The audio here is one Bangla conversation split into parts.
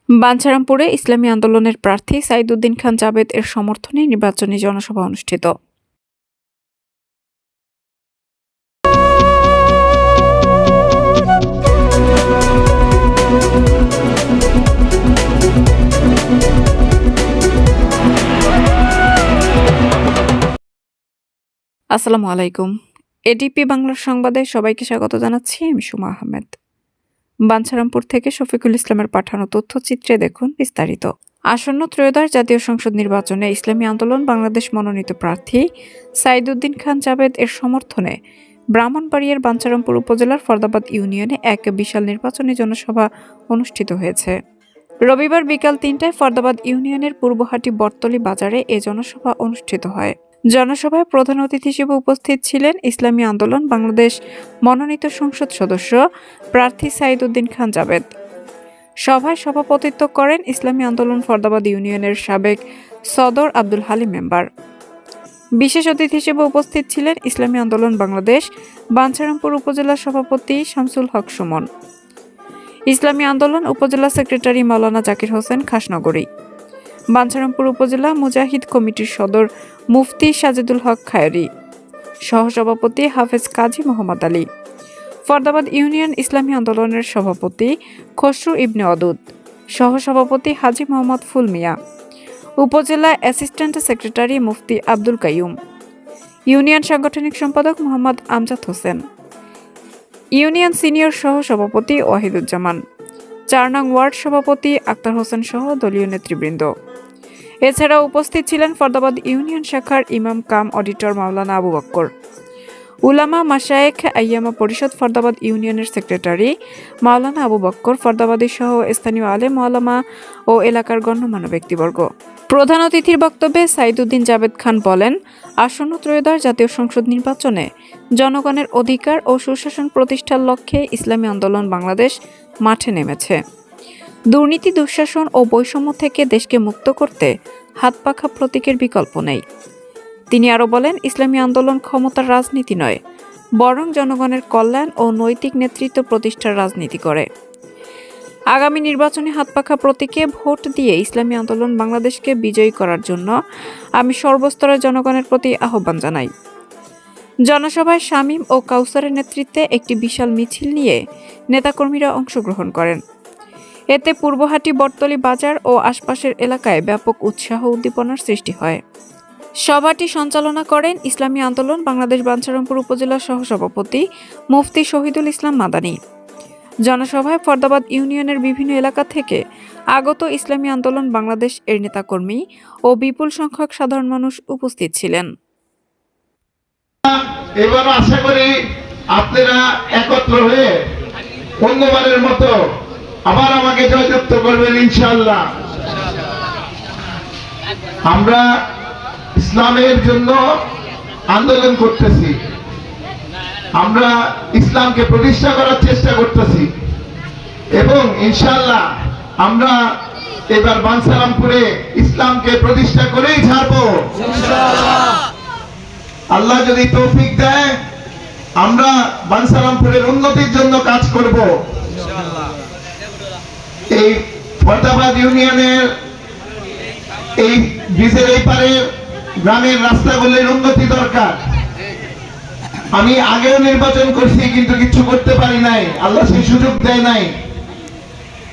বাঞ্ছারামপুরে ইসলামী আন্দোলনের প্রার্থী সাইদুদ্দিন খান জাবেদ এর সমর্থনে নির্বাচনী জনসভা অনুষ্ঠিত। আসসালামু আলাইকুম। এডিপি বাংলার সংবাদে সবাইকে স্বাগত জানাচ্ছি। আমি সুমা আহমেদ। বাঞ্ছারামপুর থেকে শফিকুল ইসলামের পাঠানো তথ্যচিত্রে দেখুন বিস্তারিত। আসন্ন ত্রয়োদশ জাতীয় সংসদ নির্বাচনে ইসলামী আন্দোলন বাংলাদেশ মনোনীত প্রার্থী সাইদুদ্দিন খান জাবেদ এর সমর্থনে ব্রাহ্মণবাড়িয়ার বাঞ্ছারামপুর উপজেলার ফরদাবাদ ইউনিয়নে এক বিশাল নির্বাচনী জনসভা অনুষ্ঠিত হয়েছে। রবিবার বিকাল ৩টায় ফরদাবাদ ইউনিয়নের পূর্বহাটি বটতলী বাজারে এ জনসভা অনুষ্ঠিত হয়। জনসভায় প্রধান অতিথি হিসেবে উপস্থিত ছিলেন ইসলামী আন্দোলন বাংলাদেশ মনোনীত সংসদ সদস্য প্রার্থী সাইদুদ্দিন খান জাবেদ। সভায় সভাপতিত্ব করেন ইসলামী আন্দোলন ফরদাবাদ ইউনিয়নের সাবেক সদর আব্দুল হালিম মেম্বার। বিশেষ অতিথি হিসেবে উপস্থিত ছিলেন ইসলামী আন্দোলন বাংলাদেশ বাঞ্ছারামপুর উপজেলা সভাপতি শামসুল হক সুমন, ইসলামী আন্দোলন উপজেলা সেক্রেটারি মাওলানা জাকির হোসেন খাসনগরী, বাঞ্ছারামপুর উপজেলা মুজাহিদ কমিটির সদর মুফতি সাজিদুল হক খায়রি, সহসভাপতি হাফেজ কাজী মোহাম্মদ আলী, ফরদাবাদ ইউনিয়ন ইসলামী আন্দোলনের সভাপতি খসরু ইবনে অদুদ, সহসভাপতি হাজী মোহাম্মদ ফুল মিয়া, উপজেলা অ্যাসিস্ট্যান্ট সেক্রেটারি মুফতি আব্দুল কাইয়ুম, ইউনিয়ন সাংগঠনিক সম্পাদক মোহাম্মদ আমজাদ হোসেন, ইউনিয়ন সিনিয়র সহসভাপতি ওয়াহিদুজ্জামান, ৪ নং ওয়ার্ড সভাপতি আক্তার হোসেন সহ দলীয় নেতৃবৃন্দ। এছাড়াও উপস্থিত ছিলেন ফরদাবাদ ইউনিয়ন শাখার ইমাম কাম অডিটর মাওলানা আবু বক্কর, উলামা মাশায়েখ আইয়ামা পরিষদ ফরদাবাদ ইউনিয়নের সেক্রেটারি মাওলানা আবু বক্কর, ফরদাবাদী সহ স্থানীয় আলেম ওলামা ও এলাকার গণ্যমান্য ব্যক্তিবর্গ। প্রধান অতিথির বক্তব্যে সাইদুদ্দিন জাবেদ খান বলেন, আসন্ন ত্রয়োদশ জাতীয় সংসদ নির্বাচনে জনগণের অধিকার ও সুশাসন প্রতিষ্ঠার লক্ষ্যে ইসলামী আন্দোলন বাংলাদেশ মাঠে নেমেছে। দুর্নীতি, দুঃশাসন ও বৈষম্য থেকে দেশকে মুক্ত করতে হাতপাখা প্রতীকের বিকল্প নেই। তিনি আরও বলেন, ইসলামী আন্দোলন ক্ষমতার রাজনীতি নয়, বরং জনগণের কল্যাণ ও নৈতিক নেতৃত্ব প্রতিষ্ঠার রাজনীতি করে। আগামী নির্বাচনে হাতপাখা প্রতীকে ভোট দিয়ে ইসলামী আন্দোলন বাংলাদেশকে বিজয়ী করার জন্য আমি সর্বস্তরের জনগণের প্রতি আহ্বান জানাই। জনসভায় শামীম ও কাউসারের নেতৃত্বে একটি বিশাল মিছিল নিয়ে নেতাকর্মীরা অংশগ্রহণ করেন। এতে পূর্বহাটি বটতলী বাজার ও আশপাশের এলাকায় ব্যাপক উৎসাহ উদ্দীপনার সৃষ্টি হয়। সভাটি সঞ্চালনা করেন ইসলামী আন্দোলন বাংলাদেশ বাঞ্ছারামপুর উপজেলা সহসভাপতি মুফতি শহীদুল ইসলাম মাদানী। জনসভায় ফরদাবাদ ইউনিয়নের বিভিন্ন এলাকা থেকে আগত ইসলামী আন্দোলন বাংলাদেশ এর নেতাকর্মী ও বিপুল সংখ্যক সাধারণ মানুষ উপস্থিত ছিলেন। এবার আশা করি আপনারা একত্র হয়ে অন্যবারের মতো আবার আমাকে জয়যুক্ত করবেন ইনশাআল্লাহ। আমরা ইসলামের জন্য আন্দোলন করতেছি, আমরা ইসলামকে প্রতিষ্ঠা করার চেষ্টা করতেছি এবং ইনশাআল্লাহ আমরা এবার বাঞ্ছারামপুরে ইসলামকে প্রতিষ্ঠা করেই ছাড়বো ইনশাআল্লাহ। আল্লাহ যদি তৌফিক দেয় আমরা বাঞ্ছারামপুরের উন্নতির জন্য কাজ করব। এই ফরদাবাদ ইউনিয়নের এই ব্রিজের এই পারে গ্রামের রাস্তাগুলির উন্নতি দরকার। আমি আগেও নির্বাচন করছি কিন্তু কিছু করতে পারি নাই, আল্লাহ সেই সুযোগ দেয় নাই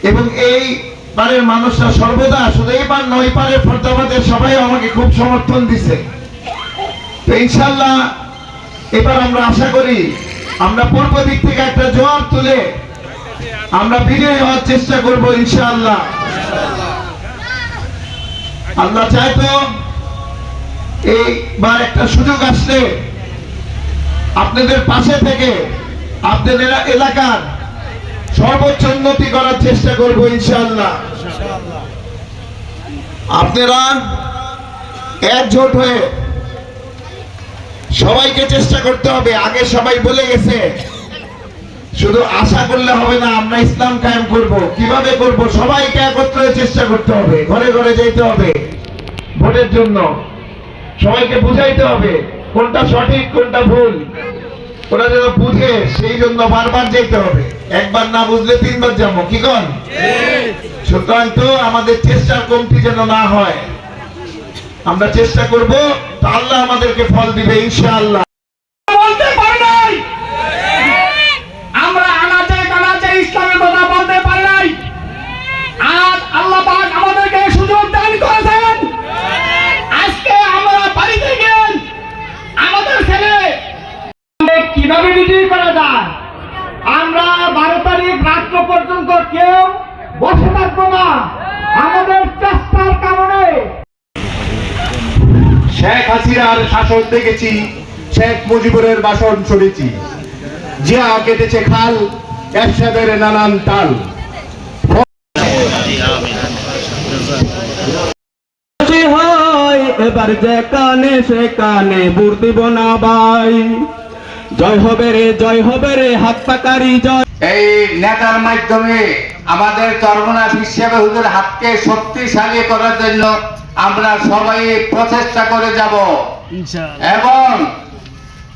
এবং এই পারের মানুষরা সর্বদা শুধু এই পার নয় পারের ফরদাবাদের সবাই আমাকে খুব সমর্থন দিছে। তো ইনশাআল্লাহ এবার আমরা আশা করি আমরা পূর্ব দিক থেকে একটা জোয়ার তুলে আমরা বিজয়ী হওয়ার চেষ্টা করব ইনশাআল্লাহ। আল্লাহ চাইতো এইবার একটা সুযোগ আসলে আপনাদের পাশে থেকে আপনাদের এলাকার সর্বোচ্চ উন্নতি করার চেষ্টা করব ইনশাআল্লাহ। আপনারা একজোট হয়ে সবাইকে চেষ্টা করতে হবে। আগে সবাই বলে গেছে, শুধু আশা করলে হবে না, আমরা ইসলাম কায়েম করব। কিভাবে করব? সবাইকে একত্রে চেষ্টা করতে হবে, ঘরে ঘরে যেতে হবে ভোটের জন্য, সবাইকে বুঝাইতে হবে কোনটা সঠিক কোনটা ভুল। ওরা যেন বুঝে, সেই জন্য বারবার যেতে হবে। একবার না বুঝলে তিনবার যাবো, কি কন? সুতরাং তো আমাদের চেষ্টার কমতি যেন না হয়, আমরা চেষ্টা করব, তো আল্লাহ আমাদেরকে ফল দিবে ইনশাআল্লাহ। বলতে পারি নাই, আমরা আনাচে কানাচে ইসলামের কথা বলতে পারি নাই। আজ আল্লাহ পাক আমাদেরকে সুযোগ দান করেছেন। আজকে আমরা বাড়ি থেকে আমাদের ছেলে কিভাবে বিজয়ী করা যায়, আমরা 12 তারিখ রাত্র পর্যন্ত কেউ বসে থাকবো না। আমাদের চেষ্টার কারণে শেখ হাসিনার শাসন দেখেছি, শেখ মুজিবুরের ভাষণ শুনেছি, জিয়া কেটেছে খাল, এরশাদের নানান তাল। এবার যে কানে সে কানে বুড় দিব না ভাই। জয় হবে রে হাত পাকারি জয়। এই নেতার মাধ্যমে আমাদের চরমনাথ হিসেবে হুজুর হাতকে শক্তিশালী করার জন্য আমরা সবাই প্রচেষ্টা করে যাব এবং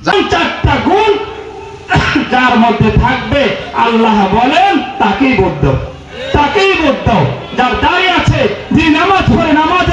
4টা গুণ যার মধ্যে থাকবে আল্লাহ বলেন তাকেই বদ্ধ, তাকেই বদ্ধ। যার দাঁড়িয়ে আছে, যে নামাজ পড়ে নামাজ